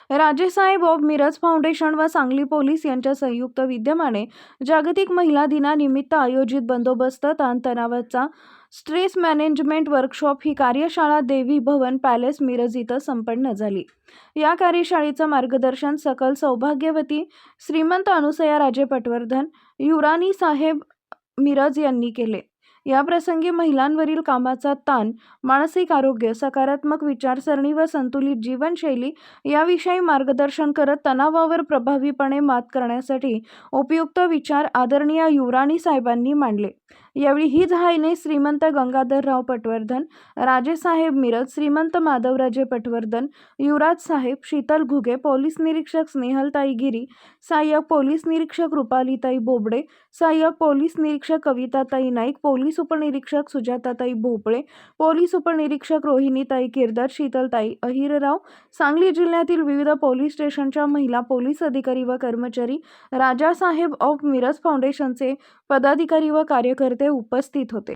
राजेसाहेब of Miraj foundation व Sangli police यांच्या संयुक्त विद्यमाने जागतिक महिला दिनानिमित्त आयोजित बंदोबस्त ताणतणावाचा स्ट्रेस मॅनेजमेंट वर्कशॉप ही कार्यशाळा देवी भवन पॅलेस मिरज इथं संपन्न झाली। या कार्यशाळेचं मार्गदर्शन सकल सौभाग्यवती श्रीमंत अनुसया राजे पटवर्धन युरानी साहेब मिरज यांनी केले। या प्रसंगी महिलांवरील कामाचा ताण, मानसिक आरोग्य, सकारात्मक विचारसरणी व संतुलित जीवनशैली याविषयी मार्गदर्शन करत तणावावर प्रभावीपणे मात करण्यासाठी उपयुक्त विचार आदरणीय युवराणी साहेबांनी मांडले। यावेळी हिज हायनेस श्रीमंत गंगाधरराव पटवर्धन, राजेसाहेब मिरज, श्रीमंत माधवराजे पटवर्धन, युवराज साहेब, शीतल घुगे, पोलीस निरीक्षक स्नेहलताई गिरी, सहाय्यक पोलीस निरीक्षक रुपालीताई बोबडे, सहाय्यक पोलीस निरीक्षक कविताताई नाईक, पोलीस उपनिरीक्षक सुजाताताई भोपळे, पोलीस उपनिरीक्षक रोहिणीताई किर्दर, शीतलताई अहिरराव, सांगली जिल्ह्यातील विविध पोलीस स्टेशनच्या महिला पोलीस अधिकारी व कर्मचारी, राजासाहेब ऑफ मिरज फाउंडेशनचे पदाधिकारी व कार्यकर्ते उपस्थित होते।